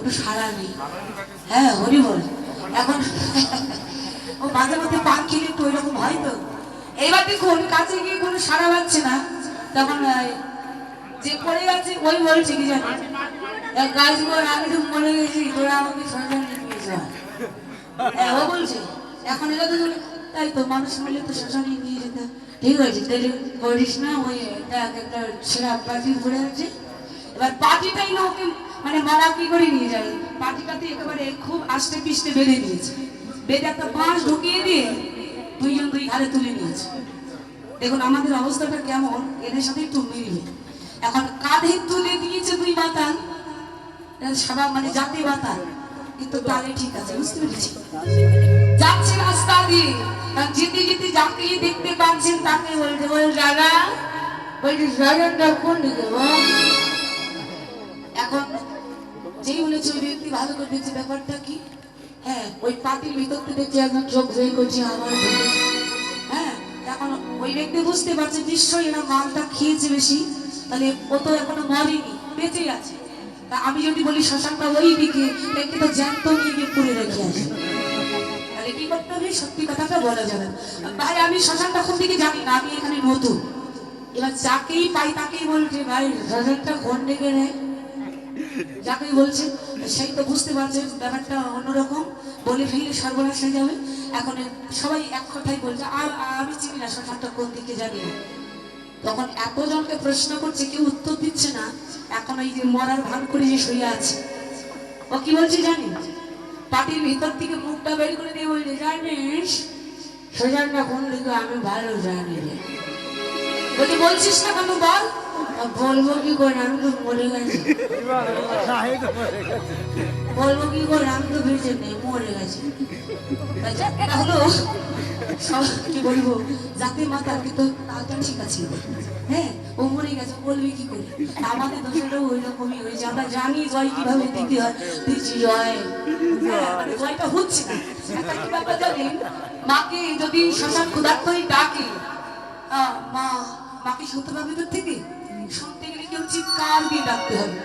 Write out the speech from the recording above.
কোনো সাড়া নেই। হ্যাঁ হরি বল। এখন ও মাঝে মধ্যে পান খেলে একটু ওইরকম হয় তো। এইবার দেখুন কাছে গিয়ে কোনো সাড়া পাচ্ছে না, তখন যে পড়ে গেছে ওই বলছে কি জানি, গাছ বল আমি তো মরে গেছি, তোরা আমাকে শ্মশানে নিয়ে যা। হ্যাঁ ও বলছে। এখন এরা তো তাই তো, মানুষ মিলে তো শ্মশানে নিয়ে যেতে। ঠিক আছে তাহলে করিস না, ওই একটা ছেঁড়া পাটি পড়ে আছে, এবার পাটিটাই না ওকে মানে মারা কি করে নিয়ে যাবে, পাটিটাতে একেবারে খুব আস্তে পিষ্টে বেঁধে দিয়েছে, বেঁধে একটা বাঁশ ঢুকিয়ে দিয়ে দুইজন দুই ঘাড়ে তুলে নিয়েছে। দেখুন আমাদের অবস্থাটা কেমন, এদের সাথে একটু মিলবে। এখন কাঁধে তুলে দিয়েছে দুই বাতাল, সবা মানে জাতি বাতাল, কিন্তু তাহলে ঠিক আছে, বুঝতে পেরেছি। যাচ্ছে রাস্তা দিয়ে, যেতে যেতে যাকে দেখতে পাচ্ছেন তাকে বলতে বল দাদা, বলছে শ্মশানটা কোন দিকে বল। এখন যেই বলেছে ওই ব্যক্তি ভালো করে দেখছে ব্যাপারটা কি। হ্যাঁ ওই পাটির ভিতরটা দেখছে একদম চোখ বের করছে আমার। হ্যাঁ এখন ওই ব্যক্তি বুঝতে পারছে নিশ্চয়ই এরা মালটা খেয়েছে বেশি, তাহলে ও তো এখনো মরেনি, বেঁচে আছে। তা আমি যদি বলি শ্মশানটা ওই দিকে, একটু তো জ্যান্ত নিয়ে গিয়ে পুড়ে রেখে আসে, তাহলে কি করতে হবে, সত্যি কথাটা বলা যাবে। ভাই আমি শ্মশানটা কোন দিকে জানি না, আমি এখানে নতুন। এবার যাকেই পাই তাকেই বলছে ভাই শ্মশানটা কোন দিকে রে, যাকেই বলছে সেই তো বুঝতে পারছে ব্যাপারটা অন্যরকম, বলে ফেললে সর্বনাশ হয়ে যাবে। এখন সবাই এক কথাই বলছে আর আমি চিনি না শ্মশানটা কোন দিকে জানি না। তখন এতজনকে প্রশ্ন করছে, কেউ উত্তর দিচ্ছে না। এখন ওই যে মরার ভান করে যে শুয়ে আছে, ও কি বলছে জানি, পাটির ভিতর থেকে মুখটা বের করে দিয়ে বলছে জানিস শ্মশানটা কোন দিকে, আমি ভালো জানি রে। বলছে বলছিস না কেন বল। বলবো কি করে, আমি তো মরে গেছি। বলবো কি করে, আমি তো বেঁচে নেই, মরে গেছি। কি বলবো, জাতির মাথা কিন্তু তালটা ঠিক আছে। হ্যাঁ ও মরে গেছে, বলবি কি করে। আমাদের দোষটাও ওই রকমই হয়েছে, আমরা জানি জয় কিভাবে দিতে হয়, দিচ্ছি জয়, জয়টা হচ্ছে না। একটা কি ব্যাপার জানেন, মাকে যদি শ্মশান ক্ষুধার্তই ডাকে, মা মাকে শুনতে পাবে তোর থেকে, শুনতে গেলে কেউ চিৎকার দিয়ে ডাকতে হবে।